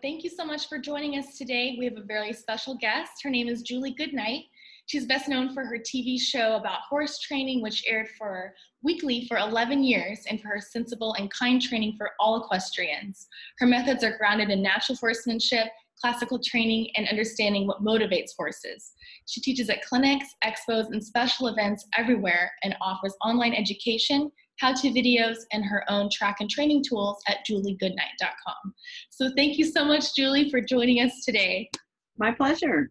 Thank you so much for joining us today. We have a very special guest. Her name is Julie Goodnight. She's best known for her TV show about horse training, which aired weekly for 11 years, and for her sensible and kind training for all equestrians. Her methods are grounded in natural horsemanship, classical training, and understanding what motivates horses. She teaches at clinics, expos, and special events everywhere, and offers online education, how-to videos, and her own track and training tools at juliegoodnight.com. So thank you so much, Julie, for joining us today. My pleasure.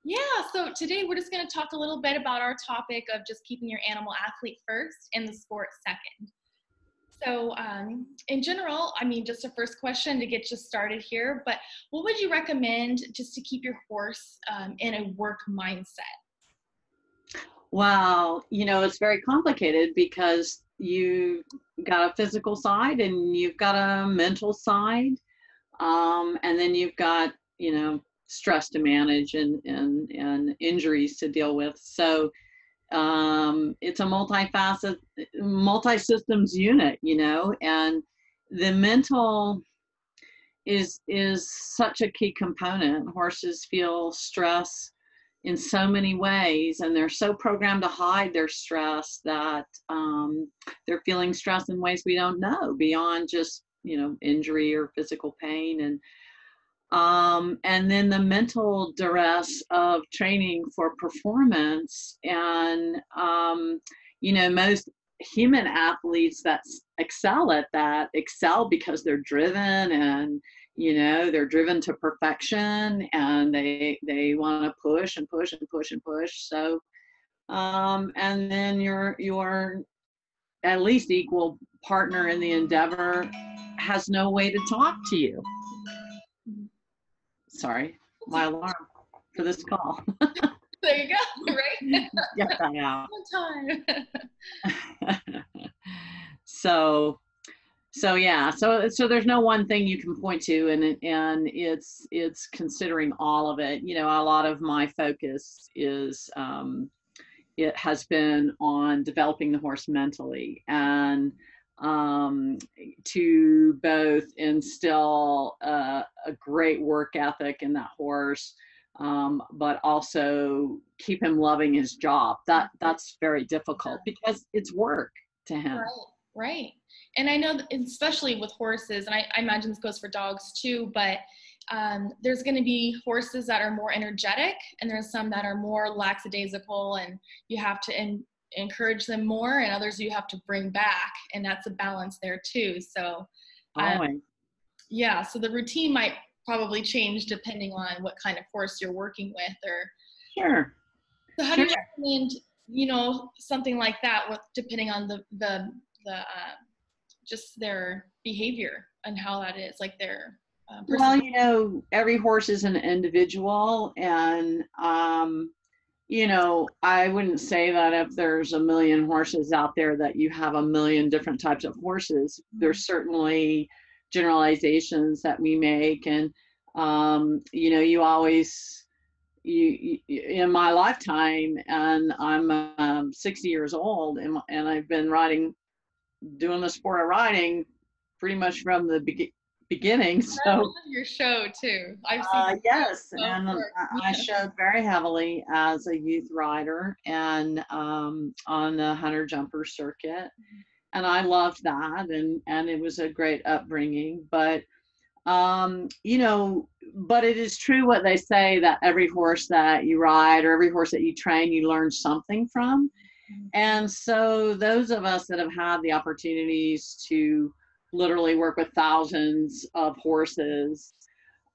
Yeah, so today we're just going to talk a little bit about our topic of just keeping your animal athlete first and the sport second. So in general, I mean, just a first question to get you started here, but what would you recommend just to keep your horse in a work mindset? Well, it's very complicated because you got a physical side and you've got a mental side, and then you've got, stress to manage and injuries to deal with. So it's a multi-systems unit, and the mental is such a key component. Horses feel stress in so many ways, and they're so programmed to hide their stress that they're feeling stress in ways we don't know beyond just, injury or physical pain. And then the mental duress of training for performance. And, most human athletes that excel at that excel because they're driven and, they're driven to perfection, and they want to push and push and push and push. So, and then your at least equal partner in the endeavor has no way to talk to you. Sorry, my alarm for this call. There you go, right? Get that out. One time. So yeah, so there's no one thing you can point to, and it's considering all of it. A lot of my focus is it has been on developing the horse mentally, and to both instill a great work ethic in that horse, but also keep him loving his job. That's very difficult because it's work to him. Right. And I know that especially with horses, and I imagine this goes for dogs too, but there's going to be horses that are more energetic, and there's some that are more lackadaisical, and you have to encourage them more, and others you have to bring back, and that's a balance there too. So yeah, so the routine might probably change depending on what kind of horse you're working with. Or sure. So how do you recommend, something like that, depending on the just their behavior and how that is, like their well, every horse is an individual, and I wouldn't say that if there's a million horses out there that you have a million different types of horses. There's certainly generalizations that we make, and you always in my lifetime, and I'm 60 years old, and I've been doing the sport of riding pretty much from the beginning. So I love your show too. I've seen yes, and I showed very heavily as a youth rider and on the hunter jumper circuit, and I loved that, and it was a great upbringing. But but it is true what they say, that every horse that you ride or every horse that you train, you learn something from. And so those of us that have had the opportunities to literally work with thousands of horses,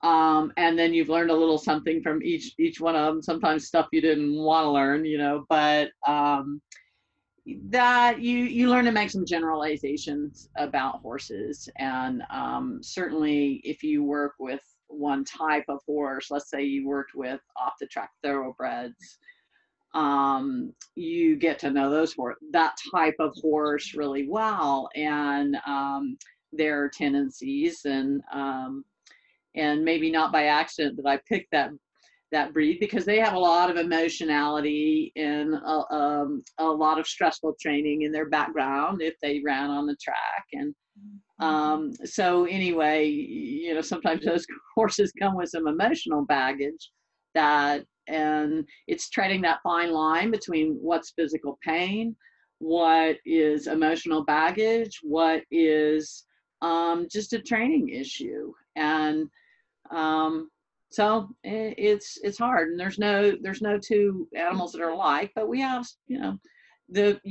and then you've learned a little something from each one of them, sometimes stuff you didn't want to learn, but that you learn to make some generalizations about horses. And certainly if you work with one type of horse, let's say you worked with off the track thoroughbreds, you get to know that type of horse really well, and their tendencies, and maybe not by accident that I picked that breed, because they have a lot of emotionality and a lot of stressful training in their background if they ran on the track. And so anyway, sometimes those horses come with some emotional baggage and it's treading that fine line between what's physical pain, what is emotional baggage, what is just a training issue. And so it's hard, and there's no two animals that are alike, but we have, you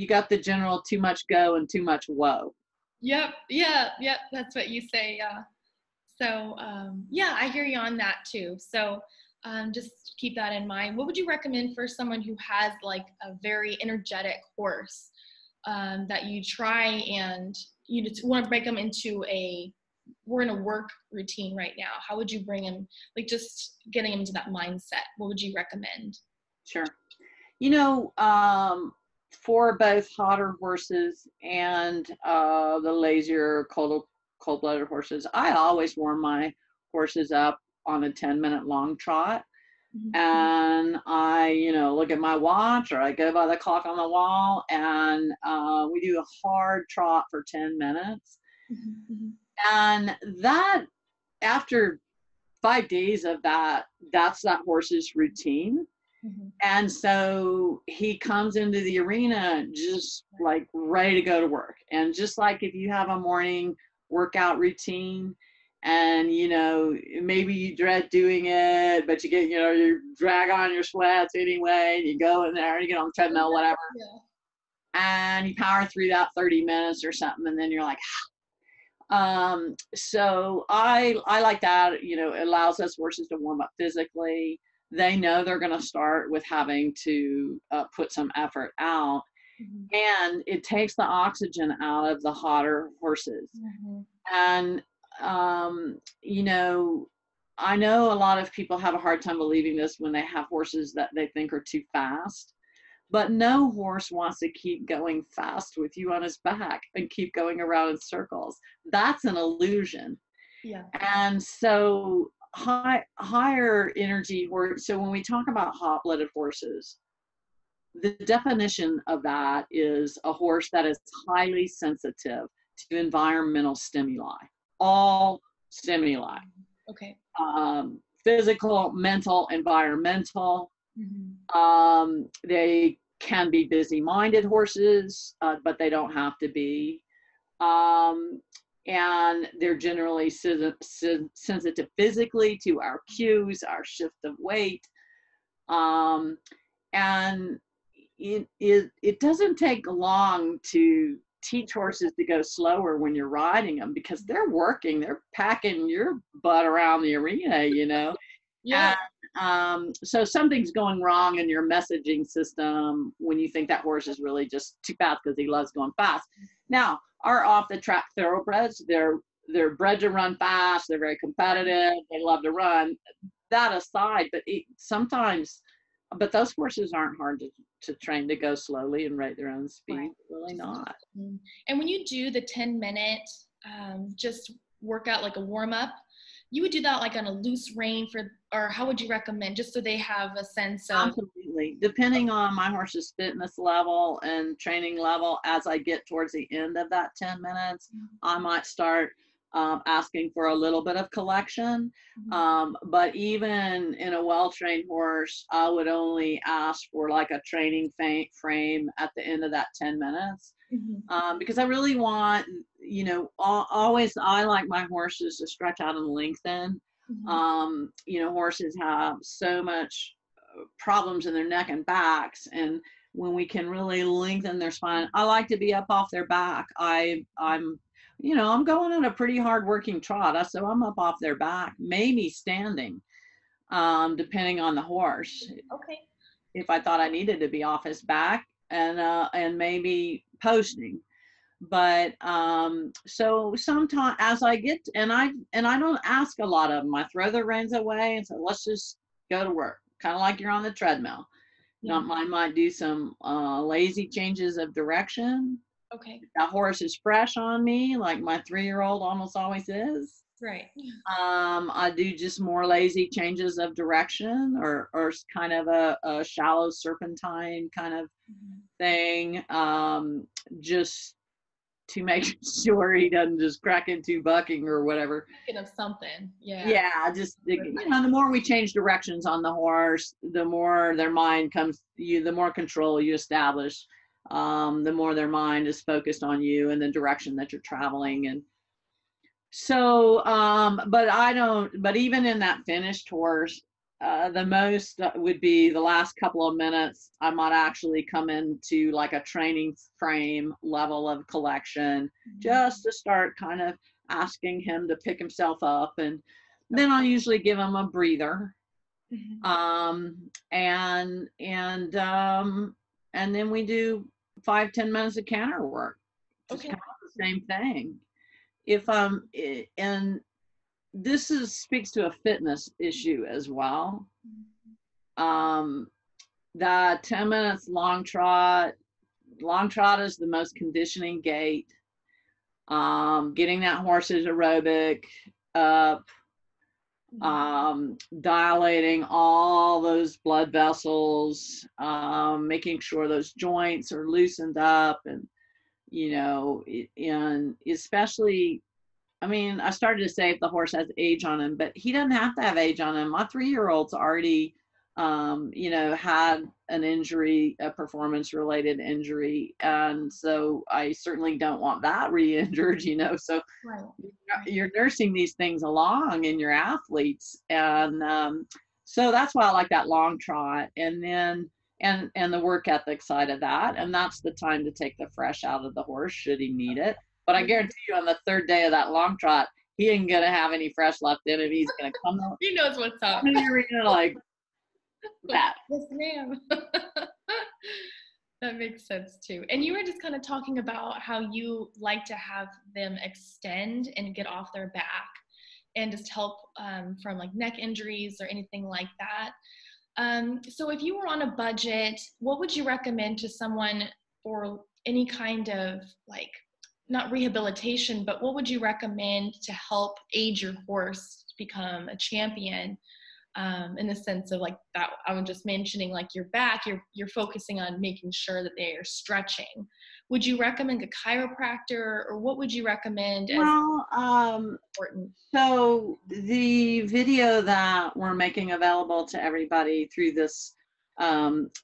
got the general too much go and too much whoa. Yep. Yeah. Yep. That's what you say. Yeah. So, yeah, I hear you on that too. So, just keep that in mind. What would you recommend for someone who has like a very energetic horse, that you try and you want to break them into we're in a work routine right now. How would you bring him, like just getting him into that mindset? What would you recommend? Sure. For both hotter horses and the lazier cold-blooded horses, I always warm my horses up on a 10-minute long trot. Mm-hmm. And I, look at my watch, or I go by the clock on the wall, and we do a hard trot for 10 minutes. Mm-hmm. And that, after 5 days of that, that's that horse's routine. Mm-hmm. And so he comes into the arena just like ready to go to work. And just like if you have a morning workout routine and, maybe you dread doing it, but you get, you drag on your sweats anyway, and you go in there and you get on the treadmill, whatever. Yeah. And you power through that 30 minutes or something. And then you're like, so I like that, it allows us horses to warm up physically. They know they're going to start with having to put some effort out. Mm-hmm. And it takes the oxygen out of the hotter horses. Mm-hmm. And, I know a lot of people have a hard time believing this when they have horses that they think are too fast. But no horse wants to keep going fast with you on his back and keep going around in circles. That's an illusion. Yeah. And so higher energy horse. So when we talk about hot-blooded horses, the definition of that is a horse that is highly sensitive to environmental stimuli, all stimuli. Okay. Physical, mental, environmental. Mm-hmm. They can be busy-minded horses, but they don't have to be. And they're generally sensitive physically to our cues, our shift of weight. And it doesn't take long to teach horses to go slower when you're riding them, because they're working, they're packing your butt around the arena, Yeah. And, so something's going wrong in your messaging system when you think that horse is really just too fast because he loves going fast. Now, our off-the-track thoroughbreds, they're bred to run fast, they're very competitive, they love to run. That aside, but those horses aren't hard to train to go slowly and rate their own speed. Right. Really not. And when you do the 10-minute just workout, like a warm-up, you would do that like on a loose rein or how would you recommend, just so they have a sense of? Absolutely. Depending on my horse's fitness level and training level, as I get towards the end of that 10 minutes, I might start asking for a little bit of collection. But even in a well-trained horse, I would only ask for like a training frame at the end of that 10 minutes. Because I really want, always, I like my horses to stretch out and lengthen. Horses have so much problems in their neck and backs, and when we can really lengthen their spine, I like to be up off their back. I'm going on a pretty hard working trot, so I'm up off their back, maybe standing, depending on the horse. Okay. If I thought I needed to be off his back, and maybe posting. But so sometimes as I get, and I don't ask a lot of them, I throw the reins away and say, let's just go to work, kind of like you're on the treadmill. Yeah. I might do some lazy changes of direction. Okay. That horse is fresh on me, like my 3-year-old almost always is. Right. I do just more lazy changes of direction, or kind of a shallow serpentine kind of thing, just to make sure he doesn't just crack into bucking or whatever. Thinking of something. Yeah. Yeah, just, the more we change directions on the horse, the more their mind the more control you establish, the more their mind is focused on you and the direction that you're traveling. And so, but even in that finished horse, the most would be the last couple of minutes. I might actually come into like a training frame level of collection, just to start kind of asking him to pick himself up. And then I'll usually give him a breather. And then we do 5-10 minutes of canter work. Just kind of the same thing. And this speaks to a fitness issue as well. That 10 minutes long trot is the most conditioning gait. Getting that horse's aerobic up, dilating all those blood vessels, making sure those joints are loosened up, and and especially, I mean, I started to say if the horse has age on him, but he doesn't have to have age on him. My 3-year-old's already, had an injury, a performance-related injury, and so I certainly don't want that re-injured, So you're nursing these things along in your athletes, and so that's why I like that long trot, and then and the work ethic side of that, and that's the time to take the fresh out of the horse should he need it. But I guarantee you, on the third day of that long trot, he ain't gonna have any fresh left in him. He's gonna come out. He knows what's up. Like that. Yes, ma'am. That makes sense too. And you were just kind of talking about how you like to have them extend and get off their back, and just help from like neck injuries or anything like that. So if you were on a budget, what would you recommend to someone for any kind of, like, not rehabilitation, but what would you recommend to help age your horse to become a champion, in the sense of like that I was just mentioning, like your back, you're focusing on making sure that they are stretching. Would you recommend a chiropractor, or what would you recommend as important? So the video that we're making available to everybody through this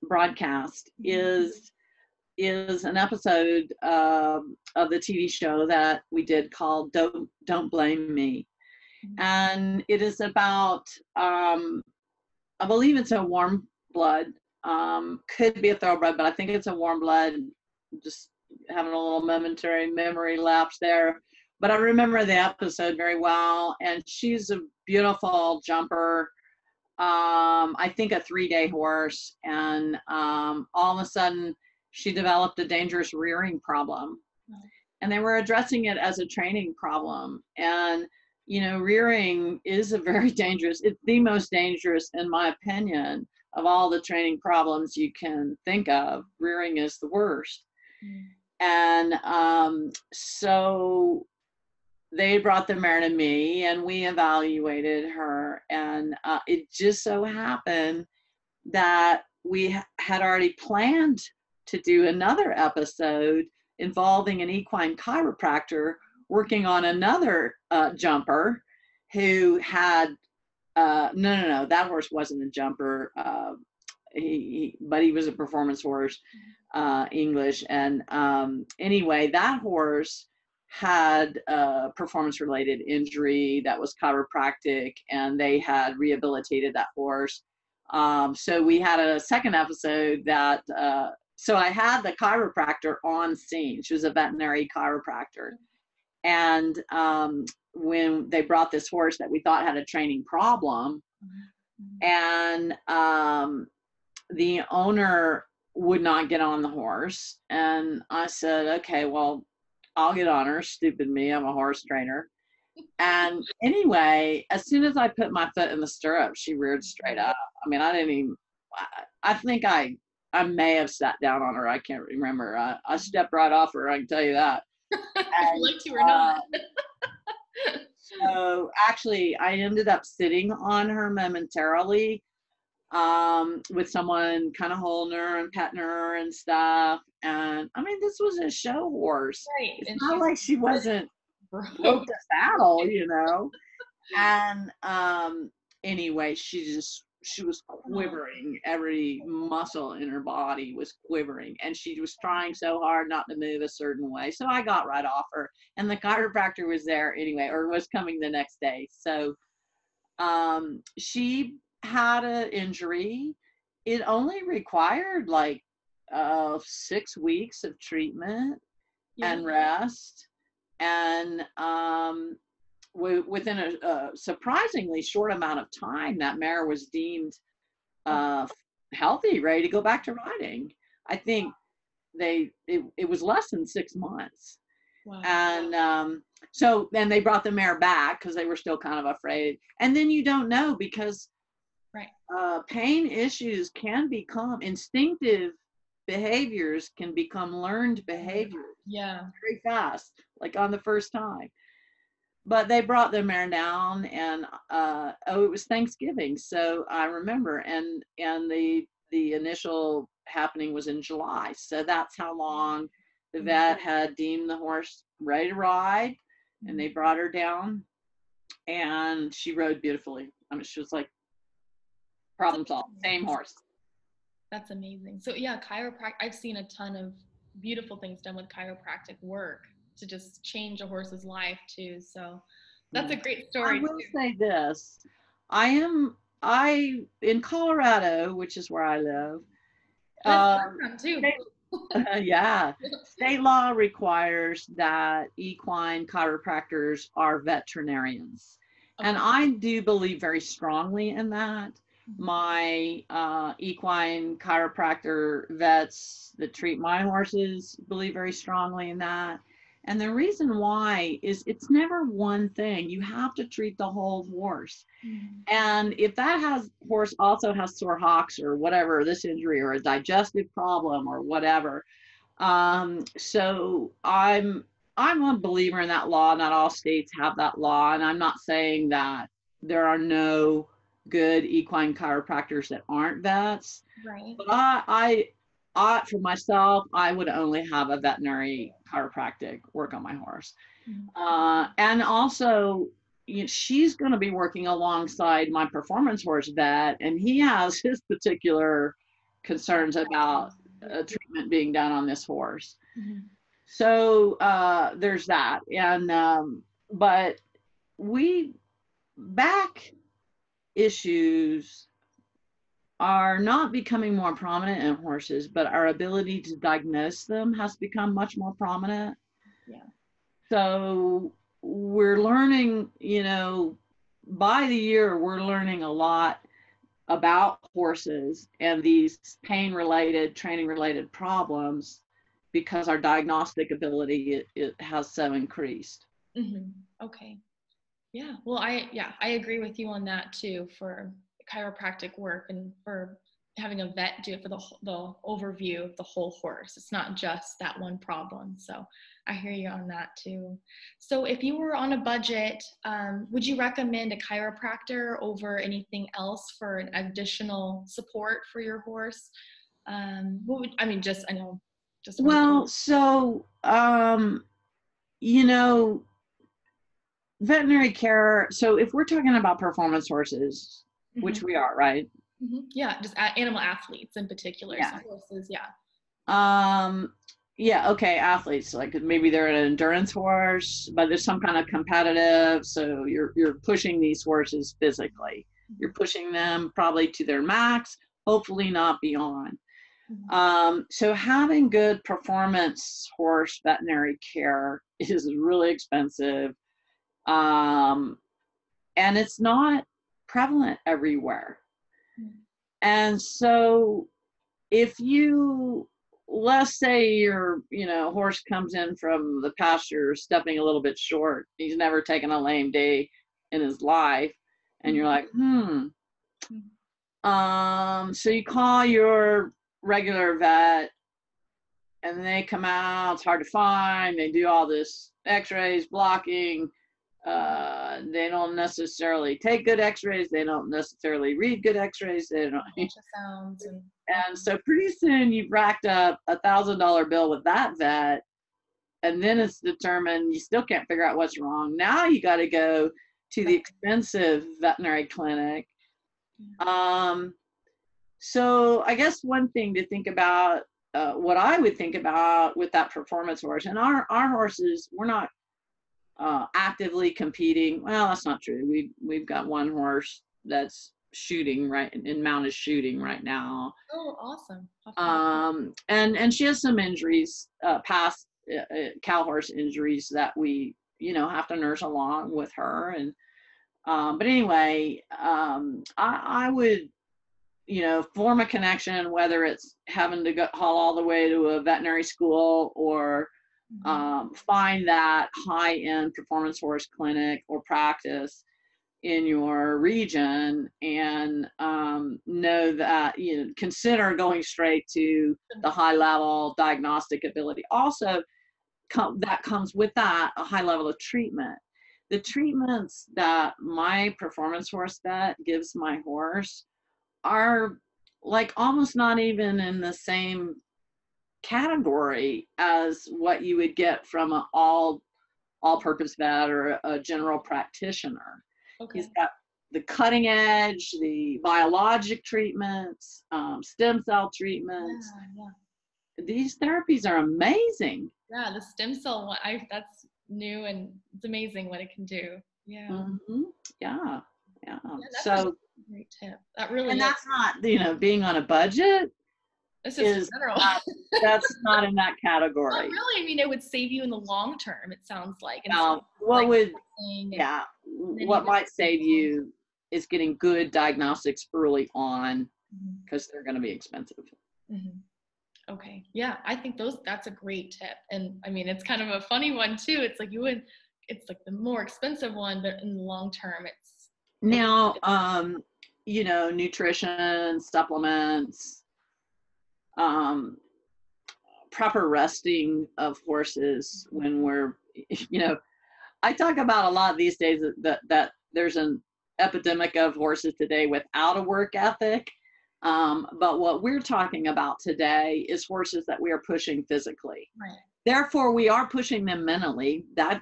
broadcast is an episode of the TV show that we did called Don't Blame Me. And it is about, I believe it's a warm blood, could be a thoroughbred, but I think it's a warm blood. Just having a little momentary memory lapse there. But I remember the episode very well, and she's a beautiful jumper. I think a 3-day horse, and all of a sudden she developed a dangerous rearing problem, and they were addressing it as a training problem. And rearing is it's the most dangerous, in my opinion, of all the training problems you can think of. Rearing is the worst. And so they brought the mare to me, and we evaluated her, and it just so happened that we had already planned to do another episode involving an equine chiropractor working on another jumper who had no, that horse wasn't a jumper, but he was a performance horse, English. And anyway, that horse had a performance related injury that was chiropractic, and they had rehabilitated that horse. So we had a second episode that so I had the chiropractor on scene. She was a veterinary chiropractor. And when they brought this horse that we thought had a training problem, and the owner would not get on the horse, and I said, okay, well, I'll get on her. Stupid me, I'm a horse trainer. And anyway, as soon as I put my foot in the stirrup, she reared straight up. I mean, I think I may have sat down on her. I can't remember. I stepped right off her, I can tell you that. And, like you or not. So actually, I ended up sitting on her momentarily, with someone kind of holding her and petting her and stuff. And I mean, this was a show horse. Right. It's And not she's like she wasn't broke. broke the saddle, you know. And anyway, she was Oh, quivering. Every muscle in her body was quivering, and she was trying so hard not to move a certain way. So I got right off her, and the chiropractor was there anyway, or was coming the next day. So she had an injury. It only required like 6 weeks of treatment yeah. and rest, and within a surprisingly short amount of time, that mare was deemed Oh, uh, healthy, ready to go back to riding. I think it was less than 6 months. wow. And so then they brought the mare back because they were still kind of afraid. And then you don't know, because Right. pain issues can become instinctive behaviors, can become learned behaviors Yeah. very fast, like on the first time. But they brought the mare down, and it was Thanksgiving, so I remember, and the initial happening was in July, so that's how long the vet had deemed the horse ready to ride, and they brought her down, and she rode beautifully. I mean, she was like, problem solved, same horse. That's amazing. So yeah, chiropractic, I've seen a ton of beautiful things done with chiropractic work to just change a horse's life too. So that's a great I story will too. say this, I in Colorado, which is where I live, That's uh, where I'm from too. state, yeah, state law requires that equine chiropractors are veterinarians. And Okay. I do believe very strongly in that. Mhm. My equine chiropractor vets that treat my horses believe very strongly in that. And the reason why is it's never one thing. You have to treat the whole horse. Mhm. And if that horse also has sore hocks or whatever, this injury or a digestive problem or whatever, so I'm a believer in that law. Not all states have that law, and I'm not saying that there are no good equine chiropractors that aren't vets. Right. But for myself, I would only have a veterinary chiropractic work on my horse. Mhm. And also, she's going to be working alongside my performance horse vet, and he has his particular concerns about treatment being done on this horse. Mhm. So there's that. And but we back issues are not becoming more prominent in horses, but our ability to diagnose them has become much more prominent. Yeah. So we're learning, by the year, we're learning a lot about horses and these pain related, training related problems because our diagnostic ability it has so increased. Mhm. Okay. Yeah. Well, I agree with you on that too for chiropractic work and for having a vet do it for the overview of the whole horse. It's not just that one problem. So I hear you on that too. So if you were on a budget, would you recommend a chiropractor over anything else for an additional support for your horse? What would, I mean, just, I know, just from, Well, so, you know, veterinary care. So if we're talking about performance horses, which Mhm, we are, right? mhm. Yeah, just animal athletes in particular. So Yeah. horses, yeah. Um, yeah, okay, athletes, like maybe they're an endurance horse, but there's some kind of competitive, so you're pushing these horses physically. You're Mhm, pushing them probably to their max, hopefully not beyond. mhm. So having good performance horse veterinary care is really expensive. Um, and it's not prevalent everywhere. Mhm. And so if you, let's say horse comes in from the pasture stepping a little bit short, he's never taken a lame day in his life, and you're like, Mhm. so you call your regular vet, and they come out, it's hard to find, they do all this x-rays, blocking, They don't necessarily take good x-rays. They don't necessarily read good x-rays. They don't. Ultrasounds And so pretty soon you've racked up $1,000 bill with that vet, and then it's determined you still can't figure out what's wrong. Now you got to go to the expensive veterinary clinic. So I guess one thing to think about, what I would think about with that performance horse, and our horses, we're not actively competing. Well, that's not true. We've got one horse that's shooting right, and Mount is shooting right now. Oh, awesome. And she has some injuries, past cow horse injuries that we, have to nurse along with her. And but anyway, I would, form a connection, whether it's having to haul all the way to a veterinary school, or find that high-end performance horse clinic or practice in your region, and know that, consider going straight to the high-level diagnostic ability. Also, that comes with that a high level of treatment. The treatments that my performance horse vet gives my horse are like almost not even in the same category as what you would get from an all-purpose vet or a general practitioner. Okay. He's got the cutting edge, the biologic treatments, stem cell treatments. These therapies are amazing. Yeah, the stem cell one, that's new, and it's amazing what it can do. Yeah. Mm-hmm. Yeah. That's So a great tip. That really. And that's not, being on a budget. This is general. That's not in that category. Not really. I mean, it would save you in the long term, it sounds like. What might save you is getting good diagnostics early on, because they're going to be expensive. Okay. Yeah, I think that's a great tip. And I mean, it's kind of a funny one too. It's like it's like the more expensive one, but in the long term, it's. Now, nutrition, supplements, proper resting of horses when we're, I talk about a lot these days that there's an epidemic of horses today without a work ethic. But what we're talking about today is horses that we are pushing physically. Right. Therefore, we are pushing them mentally. That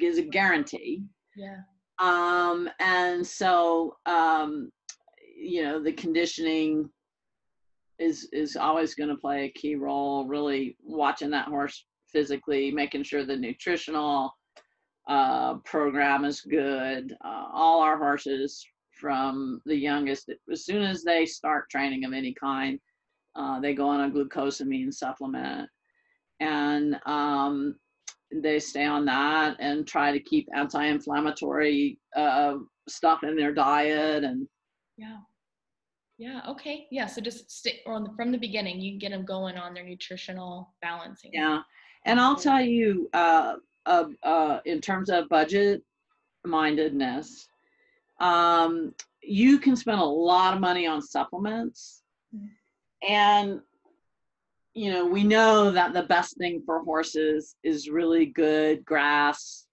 gives a guarantee. Yeah. And so, the conditioning is always going to play a key role, really watching that horse physically, making sure the nutritional program is good. All our horses, from the youngest, as soon as they start training of any kind, they go on a glucosamine supplement, and they stay on that and try to keep anti-inflammatory stuff in their diet. And okay, so just stick from the beginning, you get them going on their nutritional balancing. And I'll tell you, in terms of budget mindedness, you can spend a lot of money on supplements, and we know that the best thing for horses is really good grass,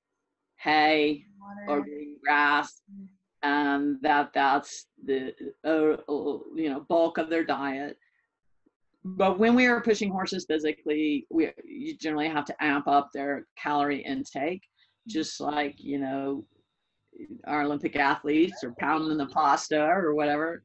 hay, or green grass, and that's the bulk of their diet. But when we are pushing horses physically, you generally have to amp up their calorie intake, just like our Olympic athletes are pounding the pasta or whatever.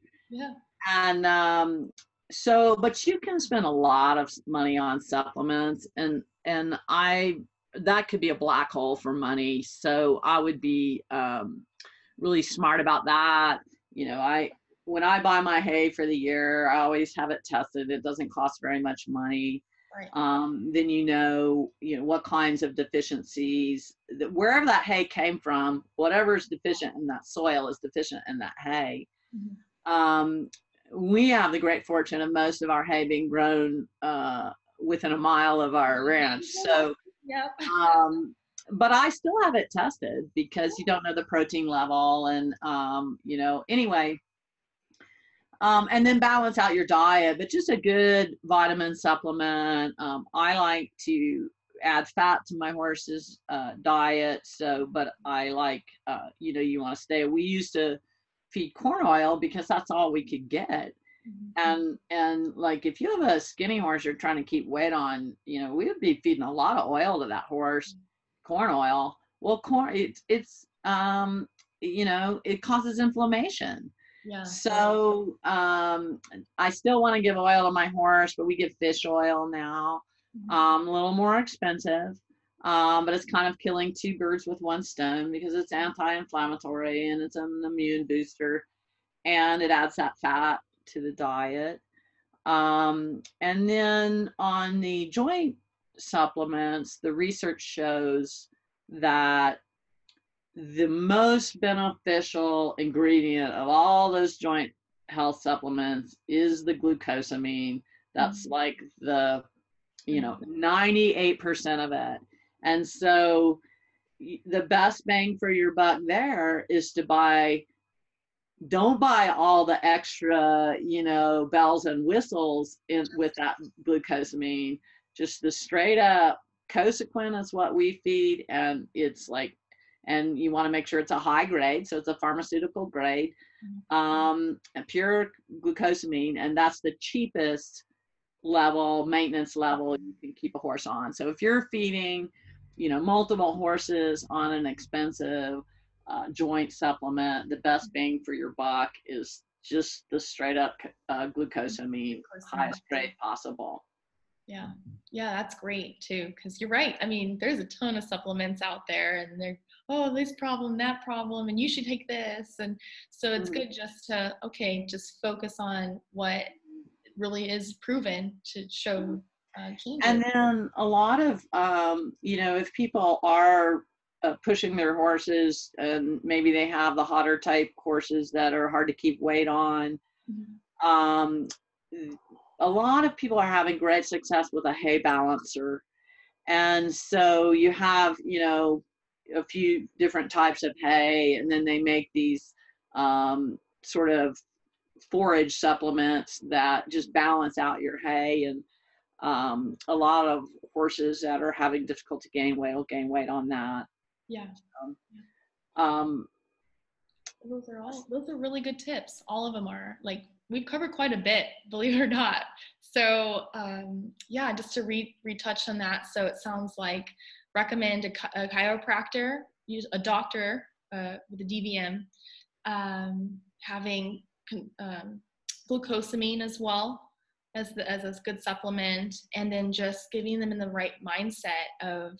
And but you can spend a lot of money on supplements, and that could be a black hole for money. So I would be really smart about that. When I buy my hay for the year, I always have it tested. It doesn't cost very much money. Right. Then what kinds of deficiencies, wherever that hay came from, whatever is deficient in that soil is deficient in that hay. We have the great fortune of most of our hay being grown within a mile of our ranch. So, but I still have it tested, because you don't know the protein level, and anyway. And then balance out your diet, but just a good vitamin supplement. I like to add fat to my horse's diet. So, but I like, you know, you want to stay. We used to feed corn oil because that's all we could get. And like if you have a skinny horse you're trying to keep weight on, you know, we would be feeding a lot of oil to that horse, corn oil. Well, corn, it's you know, it causes inflammation. Yeah. So I still want to give oil to my horse, but we give fish oil now. A little more expensive, but it's kind of killing two birds with one stone because it's anti-inflammatory and it's an immune booster, and it adds that fat to the diet. And then on the joint supplements, the research shows that the most beneficial ingredient of all those joint health supplements is the glucosamine. That's like the, you know, 98% of it. And so the best bang for your buck there is to don't buy all the extra, you know, bells and whistles with that glucosamine. Just the straight up Cosequin is what we feed, and it's like, and you want to make sure it's a high grade, so it's a pharmaceutical grade, pure glucosamine, and that's the cheapest level, maintenance level you can keep a horse on. So if you're feeding, you know, multiple horses on an expensive joint supplement, the best bang for your buck is just the straight up glucosamine, highest grade possible. Yeah, that's great too, because you're right. I mean, there's a ton of supplements out there, and they're, oh, this problem, that problem, and you should take this. And so it's good just to, just focus on what really is proven to show changes. And then a lot of, you know, if people are pushing their horses and maybe they have the hotter type horses that are hard to keep weight on, a lot of people are having great success with a hay balancer. And so you have, you know, a few different types of hay, and then they make these sort of forage supplements that just balance out your hay. And a lot of horses that are having difficulty gaining weight will gain weight on that. Yeah. Those are really good tips. All of them are, like, we've covered quite a bit, believe it or not. So just to retouch on that. So it sounds like recommend a chiropractor, use a doctor with a DVM, having glucosamine as well as a good supplement, and then just getting them in the right mindset of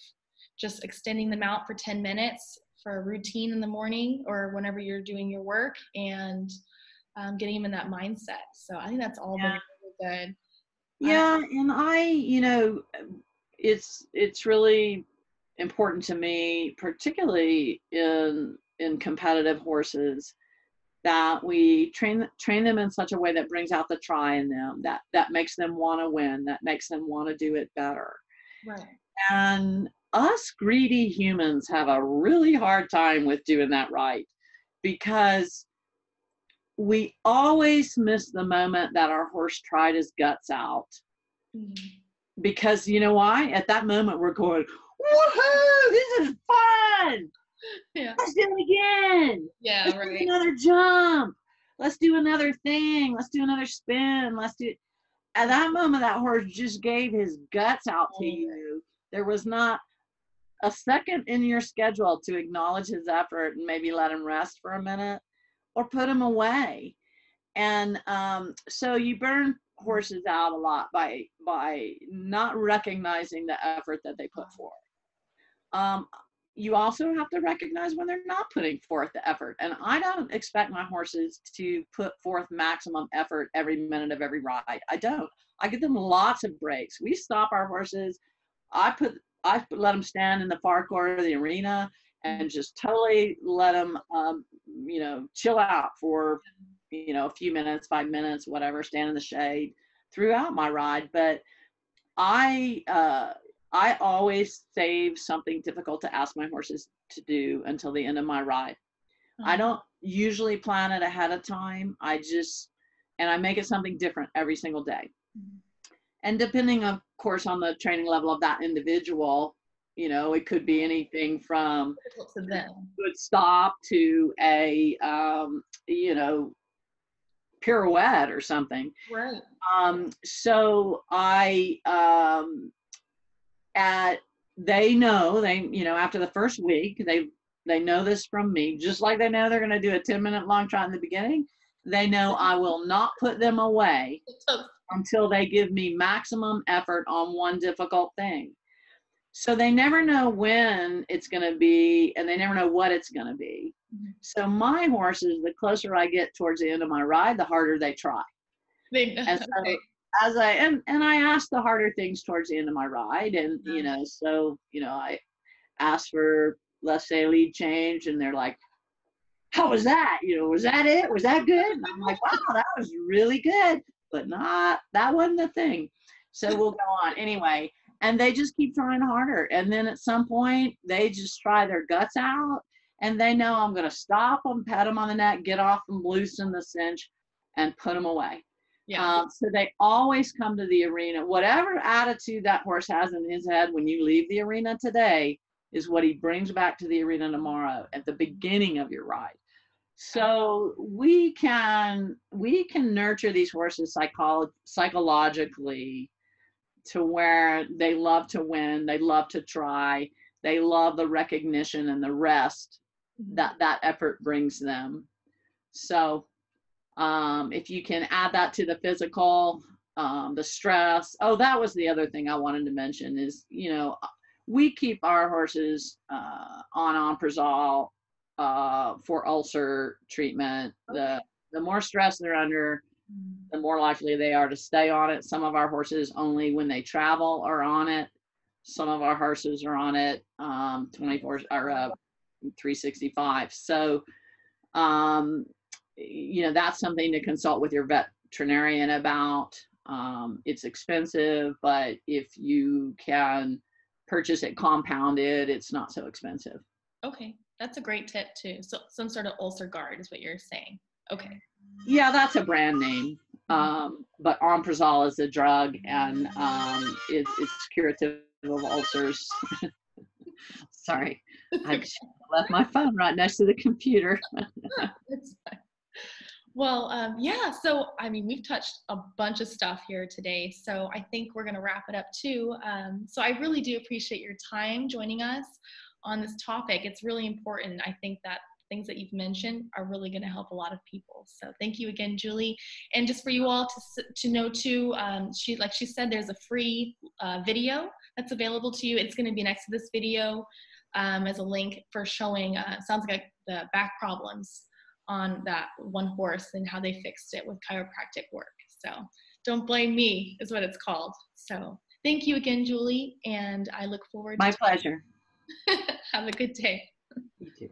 just extending them out for 10 minutes for a routine in the morning or whenever you're doing your work, and getting them in that mindset. So I think that's all been really good. Yeah, and you know, it's really important to me, particularly in competitive horses, that we train them in such a way that brings out the try in them, that makes them want to win, that makes them want to do it better. Right. And us greedy humans have a really hard time with doing that right, because we always miss the moment that our horse tried his guts out. Because you know why? At that moment we're going, woohoo, this is fun. Yeah. Let's do it again. Yeah, let's right. do another jump. Let's do another thing. Let's do another spin. At that moment, that horse just gave his guts out to you. There was not a second in your schedule to acknowledge his effort and maybe let him rest for a minute or put him away. And so you burn horses out a lot by not recognizing the effort that they put forth. You also have to recognize when they're not putting forth the effort. And I don't expect my horses to put forth maximum effort every minute of every ride. I don't. I give them lots of breaks. We stop our horses. I let them stand in the far corner of the arena and just totally let them, you know, chill out for, you know, a few minutes, 5 minutes, whatever, stand in the shade throughout my ride. But I always save something difficult to ask my horses to do until the end of my ride. I don't usually plan it ahead of time. I make it something different every single day. And depending, of course, on the training level of that individual, you know, it could be anything from To them. good stop to a, you know, pirouette or something. Right. So they know, you know, after the first week, they know this from me, just like they know they're going to do a 10-minute long trot in the beginning. They know I will not put them away until they give me maximum effort on one difficult thing. So they never know when it's going to be, and they never know what it's going to be. Mm-hmm. So my horses, the closer I get towards the end of my ride, the harder they try. And so and I ask the harder things towards the end of my ride, and you know, so you know, I ask for, let's say, lead change, and they're like, "How was that? You know, was that it? Was that good?" And I'm like, "Wow, that was really good, but that wasn't the thing." So we'll go on anyway. And they just keep trying harder. And then at some point, they just try their guts out. And they know I'm going to stop them, pat them on the neck, get off them, loosen the cinch, and put them away. Yeah. So they always come to the arena. Whatever attitude that horse has in his head when you leave the arena today is what he brings back to the arena tomorrow at the beginning of your ride. So we can nurture these horses psychologically to where they love to win, they love to try, they love the recognition and the rest that effort brings them. So if you can add that to the physical, the stress. Oh, that was the other thing I wanted to mention is, you know, we keep our horses on omeprazole for ulcer treatment. Okay. The more stress they're under, the more likely they are to stay on it. Some of our horses only when they travel are on it. Some of our horses are on it 24 or 365. So, you know, that's something to consult with your veterinarian about. It's expensive, but if you can purchase it compounded, it's not so expensive. Okay, that's a great tip too. So some sort of ulcer guard is what you're saying. Okay. Yeah, that's a brand name. But omeprazole is a drug, and it's curative of ulcers. Sorry, I left my phone right next to the computer. That's fine. Well, yeah, so I mean, we've touched a bunch of stuff here today, so I think we're going to wrap it up too. So I really do appreciate your time joining us on this topic. It's really important. I think that things that you've mentioned are really going to help a lot of people. So thank you again, Julie. And just for you all to know too, like she said, there's a free video that's available to you. It's going to be next to this video as a link for showing, sounds like the back problems on that one horse and how they fixed it with chiropractic work. So don't blame me is what it's called. So thank you again, Julie. And I look forward to my pleasure. Have a good day. You too.